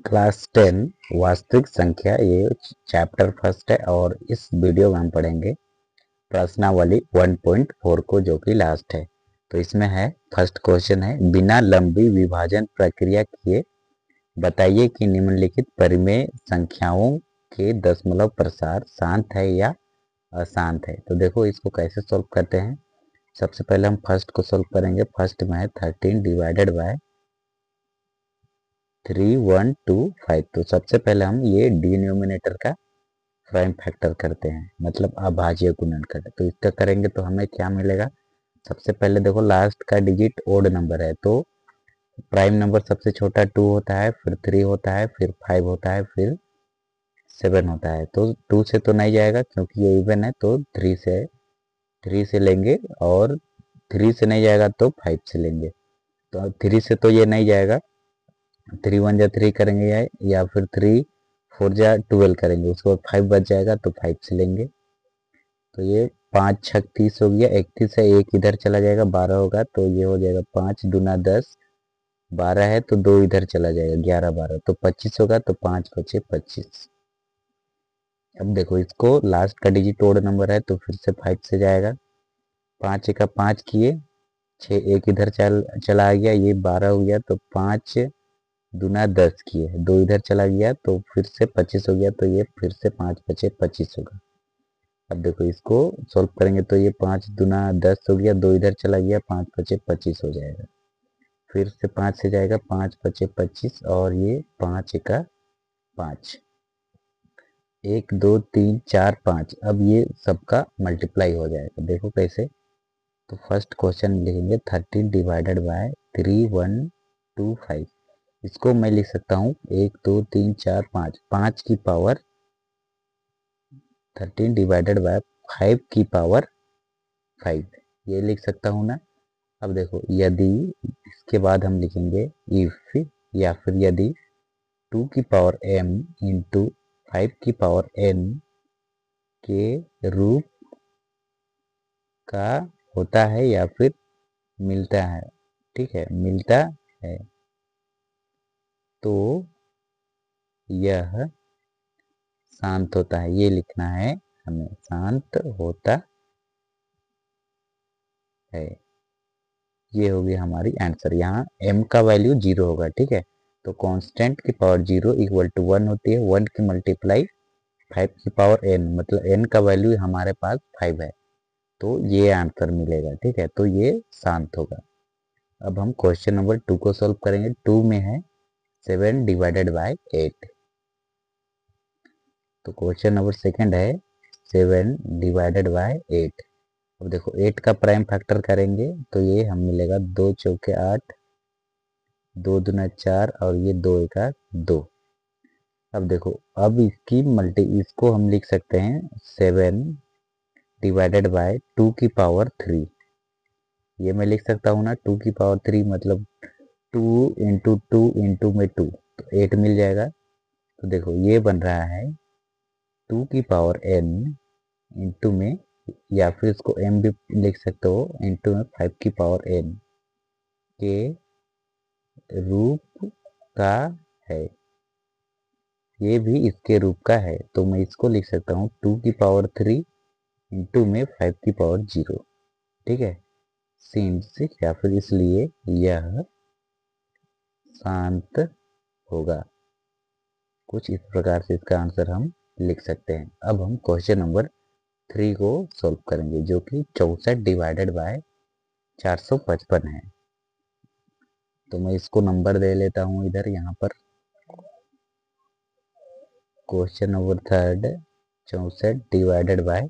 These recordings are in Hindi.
क्लास 10 वास्तविक संख्या, ये चैप्टर फर्स्ट है और इस वीडियो में हम पढ़ेंगे प्रश्नावली 1.4 को, जो कि लास्ट है। तो इसमें है, फर्स्ट क्वेश्चन है, बिना लंबी विभाजन प्रक्रिया किए बताइए कि निम्नलिखित परिमेय संख्याओं के दशमलव प्रसार शांत है या अशांत है। तो देखो इसको कैसे सॉल्व करते हैं। सबसे पहले हम फर्स्ट को सॉल्व करेंगे। फर्स्ट में है 13 डिवाइडेड बाय 3, 1, 2, 5। तो सबसे पहले हम ये डिनोमिनेटर का प्राइम फैक्टर करते हैं, मतलब अभाज्य गुणन करते हैं। तो इसका करेंगे तो हमें क्या मिलेगा। सबसे पहले देखो लास्ट का डिजिट ओड नंबर है, तो प्राइम नंबर सबसे छोटा 2 होता है, फिर 3 होता है, फिर 5 होता है, फिर 7 होता है। तो 2 से तो नहीं जाएगा क्योंकि ये इवन है, तो 3 से लेंगे, और 3 से नहीं जाएगा तो 5 से लेंगे। तो 3 से तो ये नहीं जाएगा, 3 1 जा 3 करेंगे या फिर 3 4 जा 12 करेंगे, उसके बाद 5 बच जाएगा तो 5 से लेंगे। तो ये 5 6 30 हो गया, 31 है, एक इधर चला जाएगा, 12 होगा, तो ये हो जाएगा 5 दूना 10, 12 है तो 2 इधर चला जाएगा, 11 12, तो 25 होगा, तो 5 बचे 25। अब देखो इसको लास्ट का डिजिट ओड नंबर है, तो फिर से 5 से जाएगा। 5 का 5 किए, 6 एक इधर चला गया, ये 12 हो गया, तो 5 दूना 10 किए, 2 इधर चला गया, तो फिर से 25 हो गया, तो ये फिर से 5 बचे 25 होगा। अब देखो इसको सॉल्व करेंगे तो ये 5 दूना 10 हो गया, 2 इधर चला गया, 5 बचे 25 हो जाएगा। फिर से 5 से जाएगा, 5 बचे 25, और ये 5 का 5, 1 2 3 4 5। अब ये सबका मल्टीप्लाई हो जाएगा। देखो कैसे। तो फर्स्ट क्वेश्चन लिखेंगे 13 डिवाइडेड बाय 3 1 2 5। इसको मैं लिख सकता हूँ 1 2 3 4 5, 5 की पावर 13 डिवाइडेड बाय 5 की पावर 5, ये लिख सकता हूँ ना। अब देखो यदि इसके बाद हम लिखेंगे इफ, या फिर यदि 2 की पावर m इंटू 5 की पावर n के रूप का होता है या फिर मिलता है। ठीक है, मिलता है, तो यह शांत होता है, ये लिखना है हमें, शांत होता है। ये होगी हमारी आंसर। यहाँ m का वैल्यू 0 होगा। ठीक है, तो कांस्टेंट की पावर 0 इक्वल टू 1 होती है, 1 की मल्टीप्लाई 5 की पावर n, मतलब n का वैल्यू हमारे पास 5 है, तो ये आंसर मिलेगा। ठीक है, तो ये शांत होगा। अब हम क्वेश्चन नंबर 2 को सॉल्व करेंगे। 2 में है 7 डिवाइडेड बाय 8। तो क्वेश्चन नंबर सेकंड है 7 डिवाइडेड बाय 8। अब देखो 8 का प्राइम फैक्टर करेंगे तो ये हम मिलेगा 2 चौके 8, 2 दूना 4, और ये 2 एका 2। अब देखो, अब इसको हम लिख सकते हैं 7 डिवाइडेड बाय 2 की पावर 3। ये मैं लिख सकता हूँ ना, 2 की पावर 3 मतलब 2 इंटू 2 इंटू में 2, तो 8 मिल जाएगा। तो देखो ये बन रहा है 2 की पावर n इंटू में, या फिर इसको m भी लिख सकते हो, इंटू में 5 की पावर n के रूप का है। ये भी इसके रूप का है, तो मैं इसको लिख सकता हूँ 2 की पावर 3 इंटू में 5 की पावर 0। ठीक है, सिंस, या फिर इसलिए यह शांत होगा। कुछ इस प्रकार से इसका आंसर हम लिख सकते हैं। अब हम क्वेश्चन नंबर 3 को सॉल्व करेंगे, जो कि 64 डिवाइडेड बाय 455 है। तो मैं इसको नंबर दे लेता हूँ इधर, यहाँ पर। Question number third 64 divided by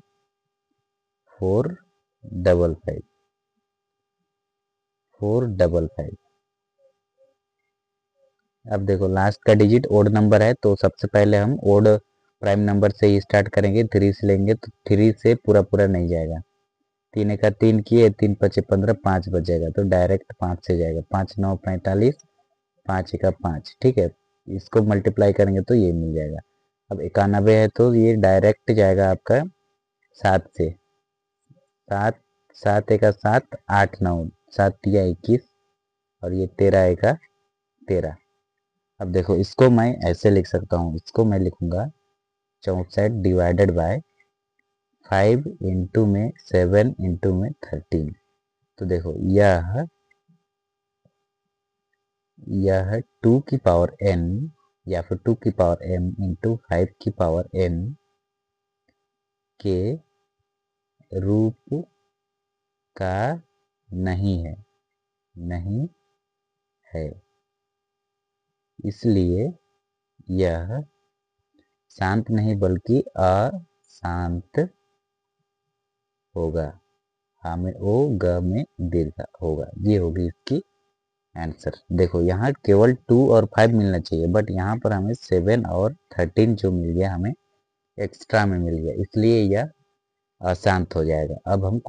455, 455। अब देखो लास्ट का डिजिट ओड नंबर है, तो सबसे पहले हम ओड प्राइम नंबर से ही स्टार्ट करेंगे। 3 से लेंगे, तो 3 से पूरा पूरा नहीं जाएगा। 3 का 3 किए, 3 पचे 15, 5 बच जाएगा, तो डायरेक्ट 5 से जाएगा। 5 9 45, 5 का 5। ठीक है, इसको मल्टीप्लाई करेंगे तो ये मिल जाएगा। अब 91 है, तो ये डायरेक्ट जाएगा आपका 7 से। 7 7 का 7, 8 9, 7 या 21, और ये 13 का 13। अब देखो इसको मैं ऐसे लिख सकता हूँ, इसको मैं लिखूंगा 64 डिवाइडेड बाय 5 इंटू में 7 इंटू में 13। तो देखो यह 2 की पावर n या फिर 2 की पावर m इंटू 5 की पावर n के रूप का नहीं है, नहीं है। इसलिए यह शांत नहीं बल्कि अशांत होगा। हा में ओ, ग में दीर्घ होगा। ये होगी इसकी आंसर। देखो यहाँ केवल 2 और 5 मिलना चाहिए, बट यहाँ पर हमें 7 और 13 जो मिल गया, हमें एक्स्ट्रा में मिल गया, इसलिए यह अशांत हो जाएगा। अब हम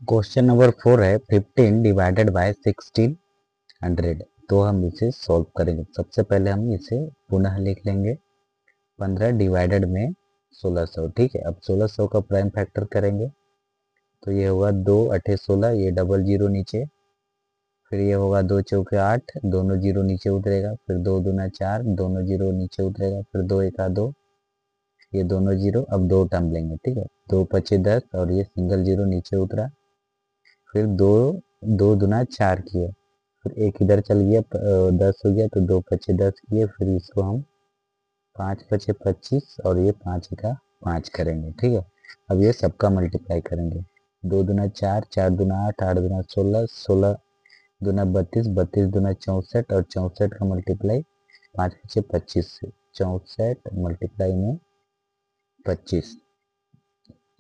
क्वेश्चन नंबर 4 है 15 डिवाइडेड बाय 1600। तो हम इसे सॉल्व करेंगे। सबसे पहले हम इसे पुनः लिख लेंगे। 15 डिवाइडेड में 1600, ठीक है। अब 1600 का प्राइम फैक्टर करेंगे तो ये होगा 2 8 16, ये डबल जीरो नीचे, फिर ये होगा 2 चौके 8, दोनों जीरो नीचे उतरेगा, फिर 2 दूना 4, दोनों जीरो नीचे उतरेगा, फिर 2 एका 2, ये दोनों जीरो। अब दो टर्म लेंगे, ठीक है। 2 पचे 10 और ये सिंगल जीरो नीचे उतरा, फिर 2 2 दूना 4 किए, फिर एक इधर चल गया, 10 हो गया, तो 2 पचे 10 किए, फिर इसको हम 5 पचे 25 और ये 5 का 5 करेंगे, ठीक है। अब ये सबका मल्टीप्लाई करेंगे। 2 दूना 4, 4 दूना 8, 8 दूना 16, 16 दूना 32, 32 दूना 64 और 64 का मल्टीप्लाई 5 पचे 25 से, 64 मल्टीप्लाई में 25,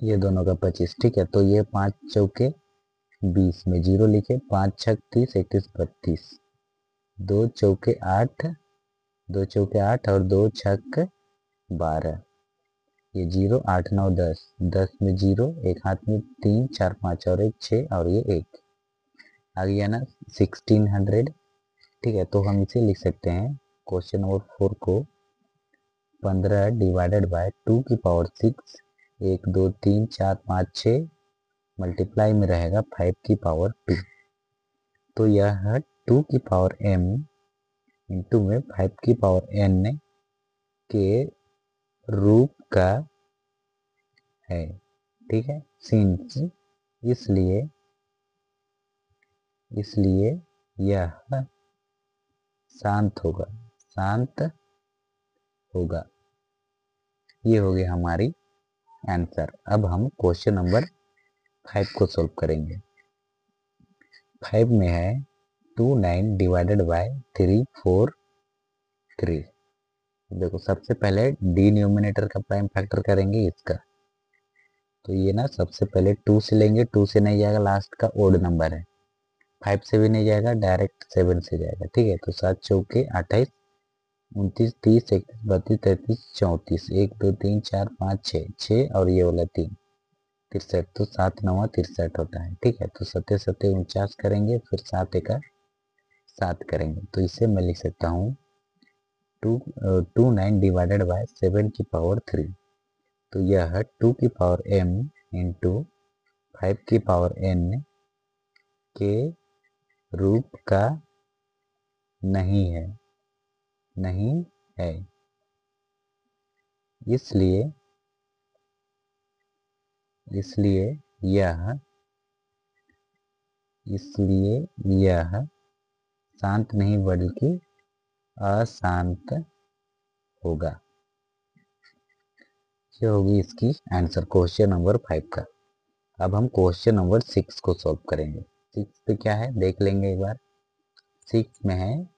ये दोनों का 25, ठीक है। तो ये 5 चौके 20 में जीरो लिखे, 5 छक 30, 31 32, 2 चौके 8, 2 चौके 8 और 2 छक 12, ये जीरो, 8 9 10, 10 में जीरो, एक हाथ में 3 4 5 और एक 6 और ये 1 आ गया ना 1600, ठीक है। तो हम इसे लिख सकते हैं क्वेश्चन नंबर 4 को 15 डिवाइडेड बाय 2 की पावर 6, 1 2 3 4 5 6 मल्टीप्लाई में रहेगा 5 की पावर 2। तो यह 2 की पावर m इंटू में 5 की पावर n के रूप का है, ठीक है। सिंस इसलिए इसलिए यह शांत होगा, शांत होगा। ये हो गई हमारी आंसर। अब हम क्वेश्चन नंबर 5 को सोल्व करेंगे। 5 में है 29 डिवाइडेड बाय 343। देखो सबसे पहले डिनोमिनेटर का प्राइम फैक्टर करेंगे इसका। तो ये ना सबसे पहले 2 से लेंगे, 2 से नहीं जाएगा, लास्ट का ओड नंबर है। 5 से भी नहीं जाएगा, डायरेक्ट 7 से जाएगा, ठीक है। तो 7 चौके 28, 29 30 31 32 33 34, 1 2 3 4 5 6, 6 और ये वाला 3 63, तो 7 9 63 होता है, ठीक है। तो 7 7 49 करेंगे, फिर 7 एक 7 करेंगे। तो इसे मैं लिख सकता हूँ 29 डिवाइडेड बाय 7 की पावर 3। तो यह 2 की पावर m इंटू 5 की पावर n के रूप का नहीं है, नहीं है। इसलिए इसलिए यह इसलिए यह शांत नहीं बल्कि अशांत होगा। ये होगी इसकी आंसर क्वेश्चन नंबर 5 का। अब हम क्वेश्चन नंबर 6 को सॉल्व करेंगे। 6 पे क्या है देख लेंगे एक बार। 6 में है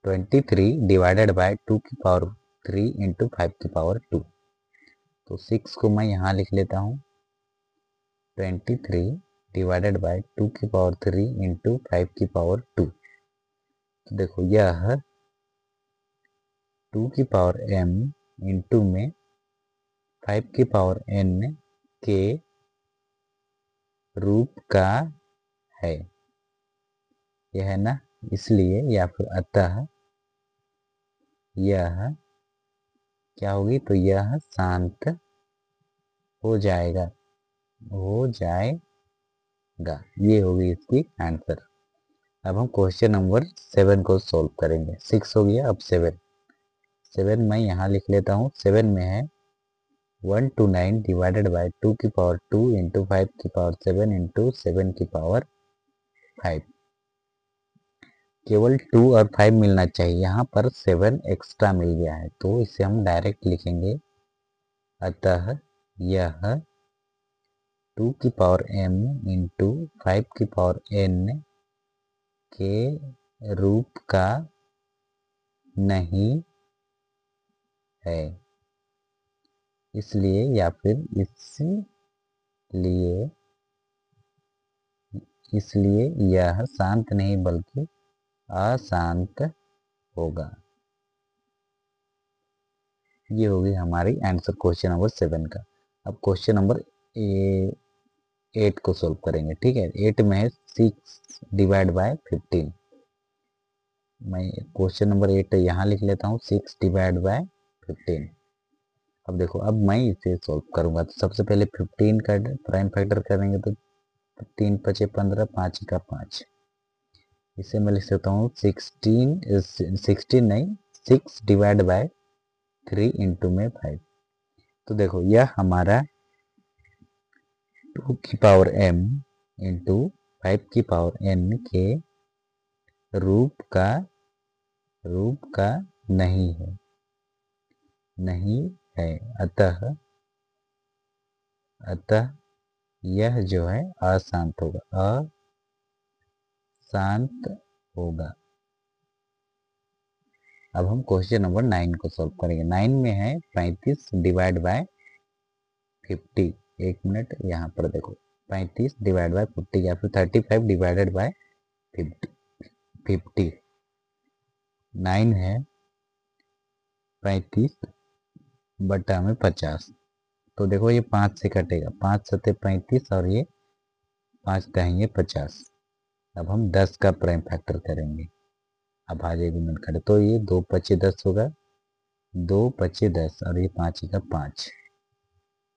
23 डिवाइडेड बाय 2 की पावर 3 इंटू 5 की पावर 2। तो 6 को मैं यहाँ लिख लेता हूँ 23 डिवाइडेड बाय 2 की पावर 3 इंटू 5 की पावर 2। तो देखो यह 2 की पावर m इंटू में 5 की पावर n के रूप का है, यह है ना। इसलिए या फिर अतः यह क्या होगी, तो यह शांत हो जाएगा, हो जाएगा। ये होगी इसकी आंसर। अब हम क्वेश्चन नंबर 7 को सोल्व करेंगे। 6 हो गया, अब 7। 7 मैं यहाँ लिख लेता हूँ। 7 में है 1 to 9 डिवाइडेड बाय 2 की पावर 2 इंटू 5 की पावर 7 इंटू 7 की पावर 5। केवल 2 और 5 मिलना चाहिए, यहाँ पर 7 एक्स्ट्रा मिल गया है, तो इसे हम डायरेक्ट लिखेंगे। अतः यह 2 की पावर m इंटू 5 की पावर n के रूप का नहीं है, इसलिए या फिर इसलिए इसलिए यह शांत नहीं बल्कि अशांत होगा। ये होगी हमारी आंसर क्वेश्चन नंबर 7 का। अब क्वेश्चन नंबर 8 को सोल्व करेंगे। ठीक है, 8 में है 6 डिवाइड बाय 15। मैं क्वेश्चन नंबर 8 यहाँ लिख लेता हूँ, 6 डिवाइड बाय 15। अब देखो, अब मैं इसे सोल्व करूंगा तो सबसे पहले 15 का प्राइम फैक्टर करेंगे तो 3 पचे 15, 5 का 5। इसे मैं लिख सकता हूँ 16 नहीं, 6 डिवाइड बाय 3 इंटू में 5। तो देखो, यह हमारा 2 की पावर m इंटू 5 की पावर n के रूप का नहीं है, नहीं है। अतः यह जो है अशांत होगा, अशांत होगा। अब हम क्वेश्चन नंबर 9 को सॉल्व करेंगे। 9 में है 35 डिवाइड बाय 50। एक मिनट, यहाँ पर देखो, 35 डिवाइड बाय 50 या फिर 35 डिवाइडेड बाय 50। 9 है 35 बटा में 50। तो देखो, ये 5 से कटेगा, 5 सत्ते 35 और ये 5 कहेंगे 50। अब हम 10 का प्राइम फैक्टर करेंगे। अब भाज्य गुणन करें तो ये 2 पचे 10 होगा, 2 पचे 10 और ये 5 का 5।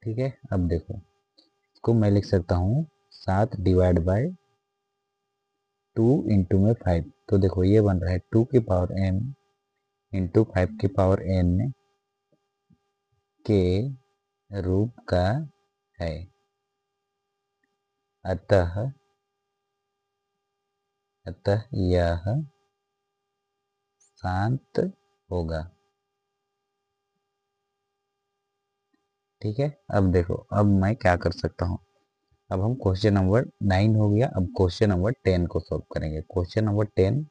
ठीक है, अब देखो, इसको मैं लिख सकता हूँ 7 डिवाइड बाय 2 इंटू में 5। तो देखो, ये बन रहा है 2 की पावर m इंटू 5 की पावर n के रूप का है। अतः यह शांत होगा। ठीक है, अब देखो, अब मैं क्या कर सकता हूँ। अब हम क्वेश्चन नंबर 9 हो गया, अब क्वेश्चन नंबर 10 को सॉल्व करेंगे। क्वेश्चन नंबर 10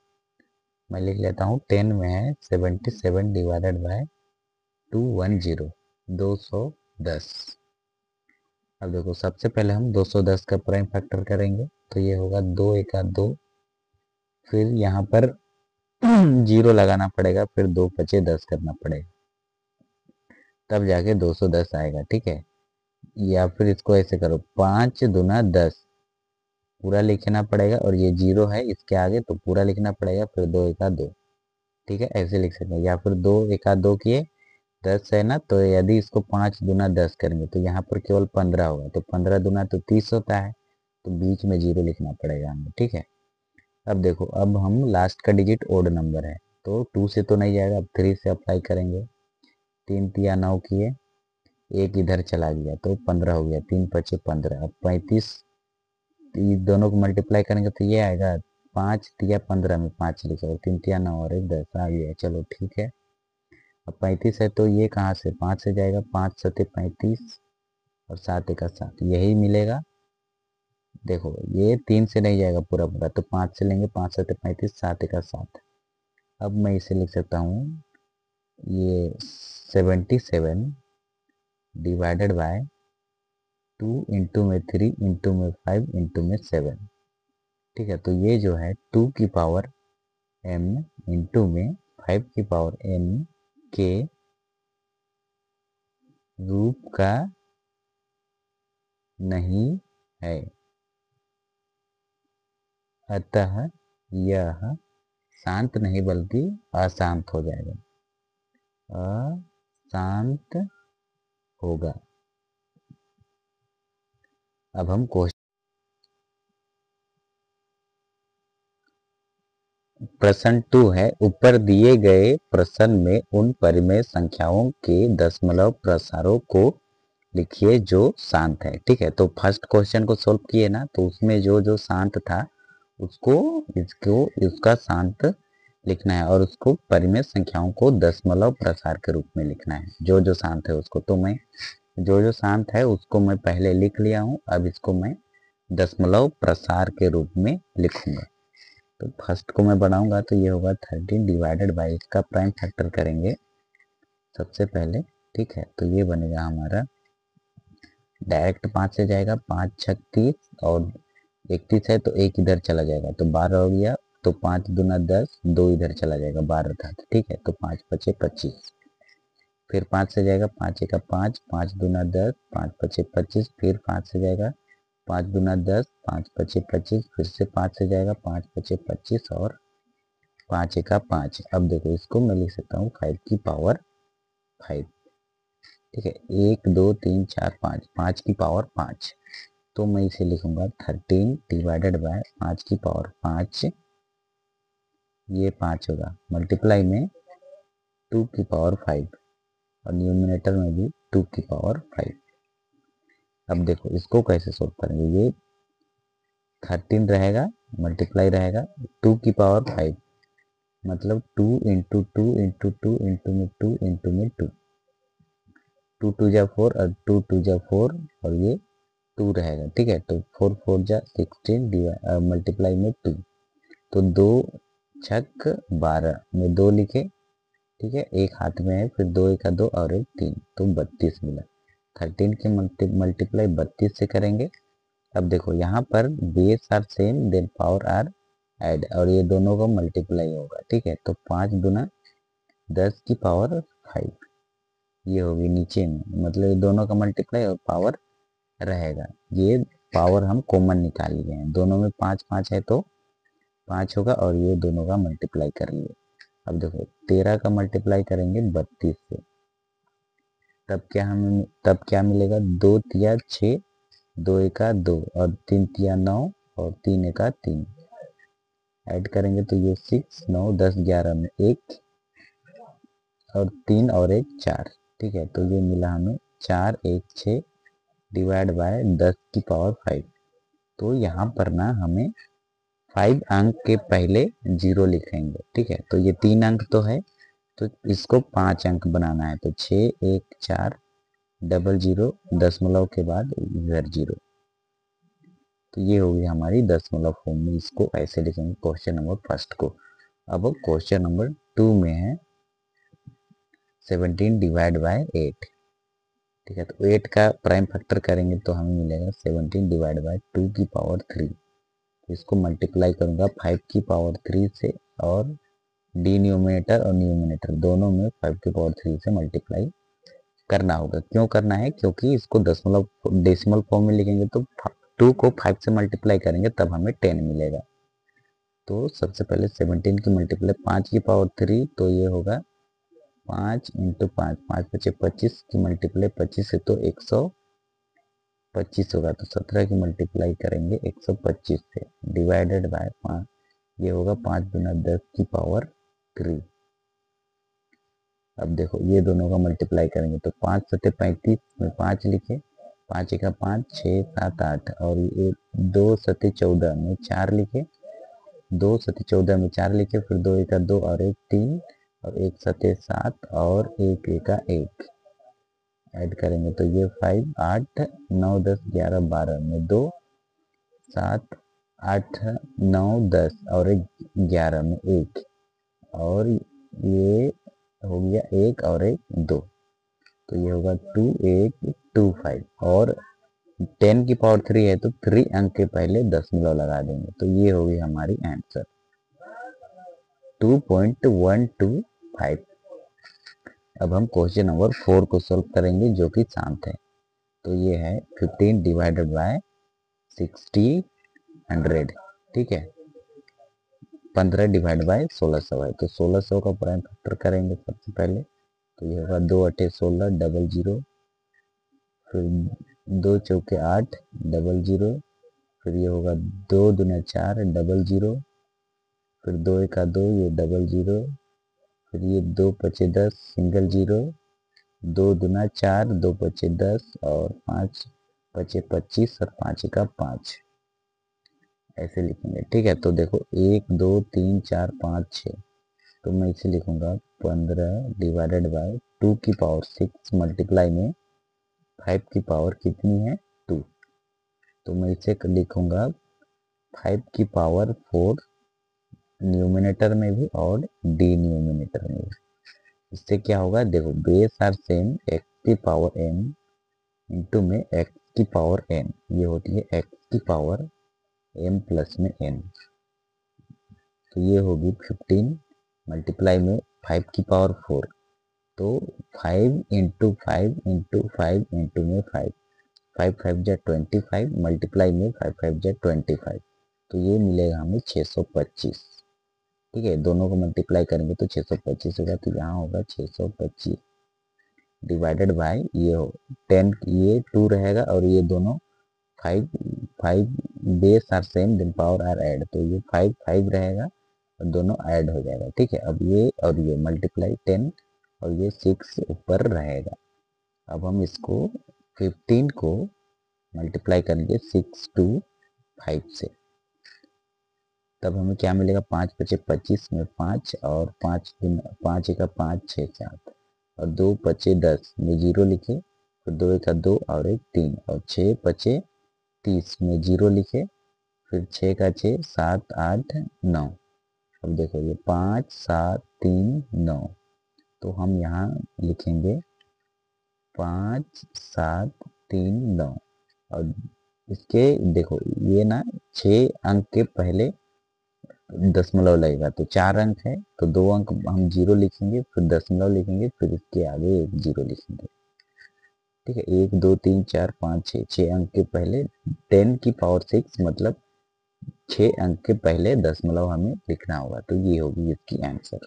मैं लिख लेता हूँ। 10 में है 77 डिवाइडेड बाय 210, 210। अब देखो, सबसे पहले हम 210 का प्राइम फैक्टर करेंगे तो ये होगा 2 एका 2, फिर यहाँ पर 0 लगाना पड़ेगा, फिर 2 पचे 10 करना पड़ेगा, तब जाके 210 आएगा। ठीक है, या फिर इसको ऐसे करो, 5 दूना 10 पूरा लिखना पड़ेगा, और ये 0 है इसके आगे तो पूरा लिखना पड़ेगा, फिर 2 एका 2। ठीक है, ऐसे लिख सकते हैं। या फिर 2 एका 2 किए 10 है ना, तो यदि इसको 5 दूना 10 करेंगे तो यहाँ पर केवल 15 होगा, तो 15 दूना तो 30 होता है, तो बीच में 0 लिखना पड़ेगा हमें। ठीक है, अब देखो, अब हम लास्ट का डिजिट ओड नंबर है तो 2 से तो नहीं जाएगा, अब 3 से अप्लाई करेंगे। 3 तिया 9 किए, एक इधर चला गया तो 15 हो गया, 3 पचे 15। अब 35 दोनों को मल्टीप्लाई करेंगे तो ये आएगा 5 तिया 15 में 5 लिखा और 3 तिया 9 और 1 10 आ गया। चलो ठीक है, अब 35 है तो ये कहाँ से 5 से जाएगा, 5 सत्ते 35 और 7 का 7 यही मिलेगा। देखो, ये 3 से नहीं जाएगा पूरा पूरा, तो 5 से लेंगे, 5 सत्ते 35, 7 का 7। अब मैं इसे लिख सकता हूँ, ये 77 डिवाइडेड बाय 2 इंटू में 3 इंटू में 5 इंटू में 7। ठीक है, तो ये जो है 2 की पावर m इंटू में 5 की पावर n के रूप का नहीं है। अतः यह शांत नहीं बल्कि अशांत हो जाएगा, अशांत होगा। अब हम प्रश्न 2 है, ऊपर दिए गए प्रश्न में उन परिमेय संख्याओं के दशमलव प्रसारों को लिखिए जो शांत है। ठीक है, तो फर्स्ट क्वेश्चन को सोल्व किए ना, तो उसमें जो जो शांत था उसको उसका शांत लिखना है और उसको परिमेय संख्याओं को दशमलव प्रसार के रूप में लिखना है। जो जो शांत है उसको, तो मैं जो जो शांत है उसको मैं पहले लिख लिया हूँ, अब इसको मैं दशमलव प्रसार के रूप में लिखूंगा। तो फर्स्ट को मैं बनाऊंगा तो ये होगा 13 डिवाइडेड बाई, इसका प्राइम फैक्टर करेंगे सबसे पहले। ठीक है, तो ये बनेगा हमारा डायरेक्ट 5 से जाएगा, 5 छक 30 और 31 है तो एक इधर चला जाएगा तो 12 हो गया। तो 5 दूना 10, 2 इधर चला जाएगा 12 था। ठीक है, तो 5 पचे 25, फिर 5 से जाएगा, 5 एका 5, 5 दूना 10, 5 पचे 25, फिर 5 से जाएगा, 5 दूना 10, 5 पचे 25, फिर से 5 से जाएगा, 5 पचे 25 और 5 एका 5। अब देखो इसको मैं लिख सकता हूँ 5 की पावर 5। ठीक है, 1 2 3 4 5, 5 की पावर 5। तो मैं इसे लिखूंगा 13 डिवाइडेड बाय 5 की पावर 5, ये 5 होगा, मल्टीप्लाई में 2 की पावर 5 और न्यूमिनेटर में भी 2 की पावर 5। अब देखो इसको कैसे सोल्व करेंगे, ये 13 रहेगा, मल्टीप्लाई रहेगा 2 की पावर 5, मतलब 2 इंटू 2 इंटू 2 इंटू में 2 इंटू में 2, 2 टू जा 4 और 2 टू जा 4 और ये 2 रहेगा। ठीक है, तो 4 4 जा 16 मल्टीप्लाई में 2, तो 2 छक 12 में 2 लिखे। ठीक है, एक हाथ में है, फिर 2 का 2 और एक 3, तो 32 मिला। 13 के मल्टीप्लाई 32 से करेंगे। अब देखो यहाँ पर base are same then power are add, और ये दोनों का मल्टीप्लाई होगा। ठीक है, तो 5 गुना 10 की पावर 5, ये होगी नीचे में, मतलब ये दोनों का मल्टीप्लाई और पावर रहेगा। ये पावर हम कॉमन निकाल लिए हैं, दोनों में 5 5 है तो 5 होगा और ये दोनों का मल्टीप्लाई कर लिए। अब देखो 13 का मल्टीप्लाई करेंगे 32 से, तब क्या मिलेगा, 2 तिया 6, 2 एका 2 और 3 तिया 9 और 3 एका 3, ऐड करेंगे तो ये 6 9 10 11 में 1 और 3 और 1 4। ठीक है, तो ये मिला हमें 4 1 6 डिवाइड बाय 10 की पावर 5। तो यहाँ पर ना हमें 5 अंक के पहले 0 लिखेंगे। ठीक है, तो ये 3 अंक तो है, तो इसको 5 अंक बनाना है, तो 6 1 4 डबल 0 दशमलव के बाद इधर 0। तो ये होगी हमारी दशमलव फॉर्म में, इसको ऐसे लिखेंगे क्वेश्चन नंबर फर्स्ट को। अब क्वेश्चन नंबर 2 में है 17 डिवाइड बाय 8। ठीक है, तो 8 का प्राइम फैक्टर करेंगे तो हमें मिलेगा 17 डिवाइड बाय 2 की पावर 3। इसको मल्टीप्लाई करूंगा 5 की पावर 3 से, और डिनोमिनेटर और न्यूमिनेटर दोनों में 5 की पावर 3 से मल्टीप्लाई करना होगा। क्यों करना है, क्योंकि इसको दशमलव डेसिमल फॉर्म में लिखेंगे तो 2 को 5 से मल्टीप्लाई करेंगे तब हमें 10 मिलेगा। तो सबसे पहले 17 की मल्टीप्लाई 5 की पावर 3, तो ये होगा 5 इंटू 5, 5 पचे 25 की मल्टीप्लाई 25 से तो 125 होगा, तो 17 की मल्टीप्लाई करेंगे 125 से डिवाइडेड बाय 5, ये होगा 5 गुना 10 की पावर 3। अब देखो ये दोनों का मल्टीप्लाई करेंगे तो 5 सत्ते 35 में 5 लिखे, 5 का 5 6 7 8 और ये 2 सत्ते 14 में 4 लिखे, 2 सत्ते 14 में 4 लिखे, फिर 2 का 2 और एक 3 और 1 सत्ते 7 और 1 का 1, ऐड करेंगे तो ये 5 8 9 10 11 12 में 2 7 8 9 10 और एक 11 में 1, और ये हो गया 1 और एक 2, तो ये होगा 2 8 2 5, और 10 की पावर 3 है तो 3 अंक के पहले दशमलव लगा देंगे, तो ये होगी हमारी आंसर 2.125। अब हम क्वेश्चन नंबर 4 को सोल्व करेंगे जो कि शांत है। तो ये है 15 डिवाइडेड बाय 60 100। ठीक है, 15 डिवाइड बाय 1600 है, तो 1600 का प्राइम फैक्टर करेंगे सबसे पहले, तो ये होगा 2 अठे 16 डबल 0, फिर 2 चौके 8 डबल 0, फिर ये होगा 2 दूना 4 डबल 0, फिर 2 एका 2, ये डबल जीरो, फिर ये 2 पचे 10 सिंगल जीरो, 2 दूना 4, 2 पचे 10 और 5 पचे 25 और 5 एका 5 ऐसे लिखेंगे। ठीक है, तो देखो 1 2 3 4 5 6, तो मैं इसे लिखूंगा 15 डिवाइडेड बाय 2 की पावर 6 मल्टीप्लाई में 5 की पावर कितनी है 2, तो मैं इसे लिखूंगा 5 की पावर 4 न्यूमिनेटर में भी और डिन्यूमिनेटर में भी। इससे क्या होगा, देखो बेस आर सेम, एक्स की पावर एन इंटू में एक्स की पावर एन, ये होती है एक्स की पावर एम प्लस में एन, तो ये होगी 15 मल्टीप्लाई में 5 की पावर 4, तो 5 इंटू 5 इंटू 5 इंटू में 5, 5 5 जा 25 मल्टीप्लाई में 5 5 जा 25, तो ये मिलेगा हमें 625। ठीक है, दोनों को मल्टीप्लाई करेंगे तो 625 होगा, तो यहाँ होगा 625 डिवाइडेड बाय ये 10, ये 2 रहेगा और ये दोनों 5 5 base are same then power are add, तो ये 5 5 रहेगा और दोनों ऐड हो जाएगा। ठीक है, अब ये और ये मल्टीप्लाई 10 और ये 6 ऊपर रहेगा। अब हम इसको 15 को मल्टीप्लाई करेंगे 6 टू 5 से, तब हमें क्या मिलेगा, 5 पचे 25 में 5 और 5 एका 5 6 7 और 2 पचे 10 में 0 लिखे, फिर 2 एका 2 और एक 3 और 6 पचे 30 में 0 लिखे, फिर 6 का 6 7 8 9। अब देखो ये 5 7 3 9, तो हम यहाँ लिखेंगे 5 7 3 9 और इसके देखो ये ना 6 अंक के पहले दशमलव लगेगा, तो 4 अंक है तो 2 अंक हम 0 लिखेंगे, फिर दशमलव लिखेंगे, फिर इसके आगे एक 0 लिखेंगे। ठीक है, 1 2 3 4 5 6, 6 अंक के पहले 10 की पावर 6 मतलब 6 अंक के पहले दशमलव हमें लिखना होगा, तो ये होगी इसकी आंसर।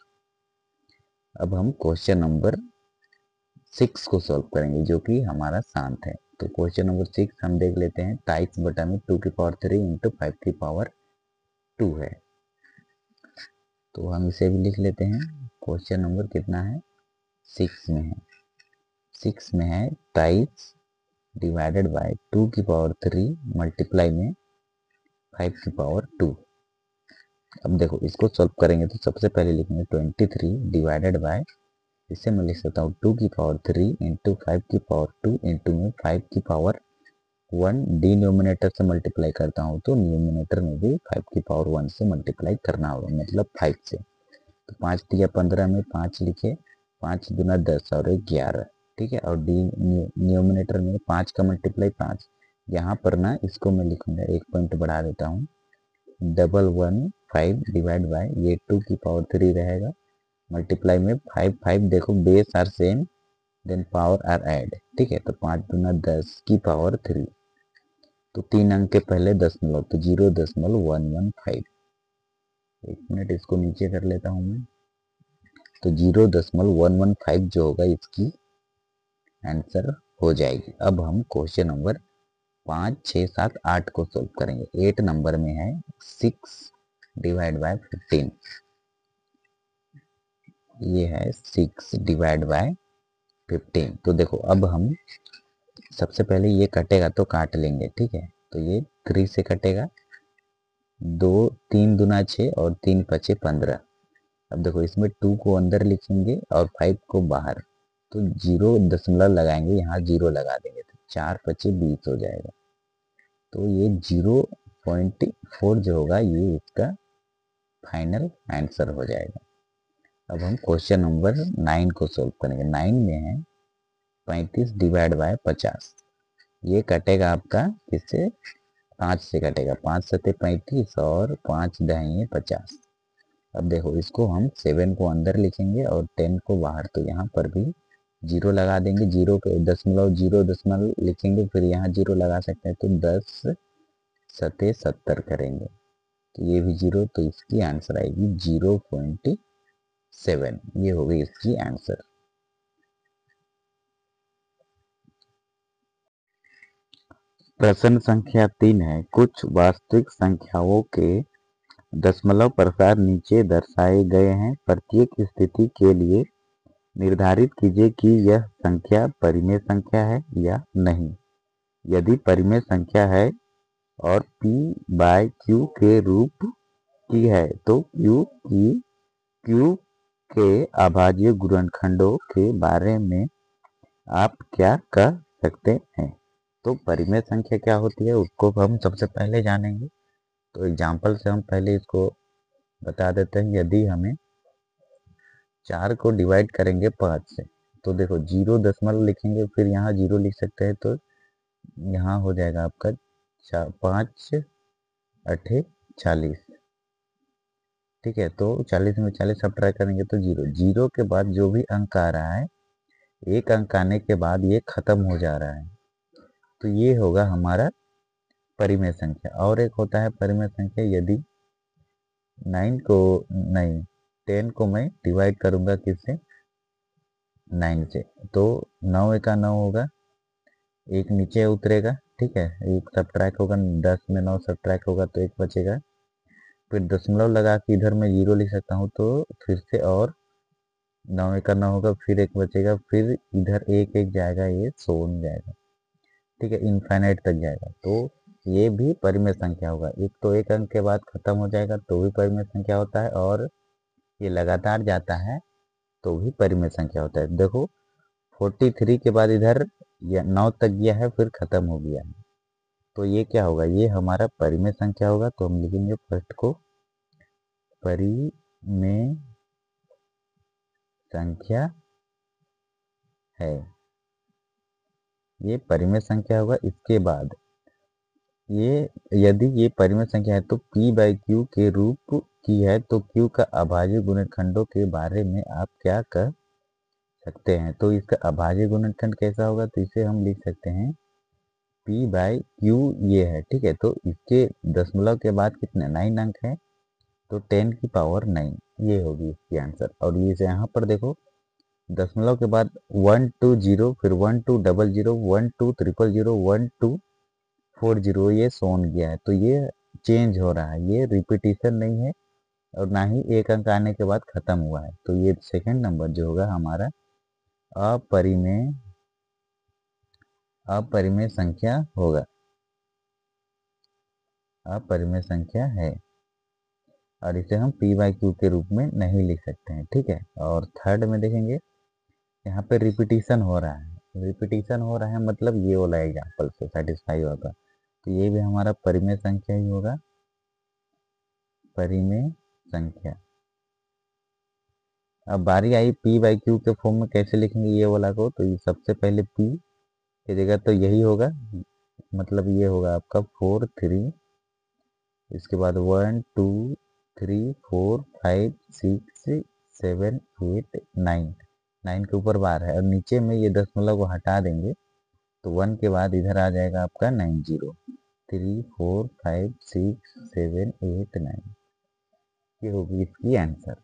अब हम क्वेश्चन नंबर 6 को सॉल्व करेंगे जो कि हमारा शांत है। तो क्वेश्चन नंबर 6 हम देख लेते हैं, 23 बटा में 2 की पावर 3 इंटू 5 की पावर 2 है, तो हम इसे भी लिख लेते हैं। क्वेश्चन नंबर कितना है, 6 में है। 6 में है 23 डिवाइडेड बाय 2 की पावर 3 मल्टीप्लाई में 5 की पावर 2। अब देखो इसको सॉल्व करेंगे तो सबसे पहले लिखेंगे 23 डिवाइडेड बाय, इससे मैं लिख सकता हूँ 2 की पावर 3 इंटू 5 की पावर 2 इंटू में 5 की पावर 1, डिनोमिनेटर से मल्टीप्लाई करता हूँ तो न्यूमिनेटर में भी 5 की पावर 1 से मल्टीप्लाई करना होगा, मतलब 5 से। तो 5 दिया 15 में 5 लिखे, 5 दूना 10 और 1 11। ठीक है, और न्यूमिनेटर में 5 का मल्टीप्लाई 5, यहाँ पर ना इसको मैं लिखूंगा, एक पॉइंट बढ़ा देता हूँ, 115 डिवाइड बाय ये 2 की पावर 3 रहेगा मल्टीप्लाई में 5 5, देखो base are same then power are add. ठीक है, तो 5 दूना 10 की पावर 3, तो 3 अंक के पहले दशमलव, तो 0.115। एक मिनट इसको नीचे कर लेता हूँ मैं, तो 0.115 जो होगा इसकी आंसर हो जाएगी। अब हम क्वेश्चन नंबर 5 6 7 8 को सोल्व करेंगे। 8 नंबर में है 6 डिवाइड बाय 15, ये है 6 डिवाइड बाय 15। तो देखो अब हम सबसे पहले ये कटेगा तो काट लेंगे। ठीक है, तो ये 3 से कटेगा, 2 3 दूना 6 और 3 पचे 15। अब देखो इसमें 2 को अंदर लिखेंगे और 5 को बाहर, तो 0 दशमलव लगाएंगे, यहाँ 0 लगा देंगे, तो 4 पचे 20 हो जाएगा, तो ये 0.4 जो होगा ये इसका फाइनल आंसर हो जाएगा। अब हम क्वेश्चन नंबर 9 को सोल्व करेंगे। 9 में है 35 डिवाइड बाय 50, ये कटेगा आपका किससे, 5 से कटेगा, 5 सत्ते 35 और 5 दहिए 50। अब देखो इसको हम 7 को अंदर लिखेंगे और 10 को बाहर, तो यहाँ पर भी 0 लगा देंगे, 0 के दशमलव 0 दशमलव लिखेंगे, फिर यहाँ 0 लगा सकते हैं, तो 10 सत्ते 70 करेंगे, तो ये भी 0, तो इसकी आंसर आएगी 0.7, ये हो गई इसकी आंसर। प्रश्न संख्या 3 है, कुछ वास्तविक संख्याओं के दशमलव प्रसार नीचे दर्शाए गए हैं। प्रत्येक स्थिति के लिए निर्धारित कीजिए कि यह संख्या परिमेय संख्या है या नहीं। यदि परिमेय संख्या है और p बाय q के रूप की है तो q के अभाज्य गुणनखंडों के बारे में आप क्या कह सकते हैं। तो परिमेय संख्या क्या होती है उसको हम सबसे पहले जानेंगे। तो एग्जाम्पल से हम पहले इसको बता देते हैं। यदि हमें 4 को डिवाइड करेंगे 5 से, तो देखो 0 लिखेंगे, फिर यहाँ 0 लिख सकते हैं, तो यहाँ हो जाएगा आपका 5 8 40। ठीक है, तो 40 में 40 सब्ट्रैक्ट करेंगे तो 0 के बाद जो भी अंक आ रहा है, एक अंक आने के बाद ये खत्म हो जा रहा है, तो ये होगा हमारा परिमेय संख्या। और एक होता है परिमेय संख्या, यदि 10 को मैं डिवाइड करूंगा किससे, 9 से, तो 9 एका 9 होगा, एक नीचे उतरेगा। ठीक है, एक सब्ट्रैक्ट होगा, 10 में 9 सब्ट्रैक्ट होगा तो एक बचेगा। फिर दशमलव लगा के इधर मैं 0 लिख सकता हूँ, तो फिर से और 9 एका 9 होगा, फिर एक बचेगा, फिर इधर एक एक जाएगा, ये 100 जाएगा। ठीक है, इनफाइनाइट तक जाएगा, तो ये भी परिमेय संख्या होगा। एक तो एक अंक के बाद खत्म हो जाएगा तो भी परिमेय संख्या होता है, और ये लगातार जाता है तो भी परिमेय संख्या होता है। देखो 43 के बाद इधर 9 तक गया है, फिर खत्म हो गया है, तो ये क्या होगा, ये हमारा परिमेय संख्या होगा। तो हम लिखेंगे फर्स्ट को परिमेय संख्या है, ये परिमेय संख्या होगा। इसके बाद ये यदि ये परिमेय संख्या है तो p बाई क्यू के रूप की है, तो q का अभाज्य गुणनखंडों के बारे में आप क्या कह सकते हैं। तो इसका अभाज्य गुणनखंड कैसा होगा, तो इसे हम लिख सकते हैं p बाई क्यू ये है। ठीक है, तो इसके दशमलव के बाद कितने 9 अंक है, तो 10 की पावर 9 ये होगी इसकी आंसर। और ये यहाँ पर देखो दशमलव के बाद 1 2 0, फिर 1 2 0 0, 1 2 0 0, 1 2 4 0, ये सोन गया है, तो ये चेंज हो रहा है, ये रिपीटिशन नहीं है, और ना ही एक अंक आने के बाद खत्म हुआ है। तो ये सेकंड नंबर जो होगा हमारा अपरिमेय संख्या होगा, अपरिमेय संख्या है, और इसे हम p बाई क्यू के रूप में नहीं लिख सकते हैं। ठीक है, और थर्ड में देखेंगे यहाँ पे रिपीटिशन हो रहा है, रिपीटिशन हो रहा है मतलब ये वाला एग्जाम्पल से सेटिस्फाई होगा, तो ये भी हमारा परिमेय संख्या ही होगा, परिमेय संख्या। अब बारी आई p बाई क्यू के फॉर्म में कैसे लिखेंगे ये वाला को, तो ये सबसे पहले p की जगह तो यही होगा, मतलब ये होगा आपका 4 3, इसके बाद 1 2 3 4 5 6 7 8 9, 9 के ऊपर बार है, और नीचे में ये दशमलव को हटा देंगे तो 1 के बाद इधर आ जाएगा आपका 90, 3 4 5 6 7 8 9, ये होगी इसकी आंसर।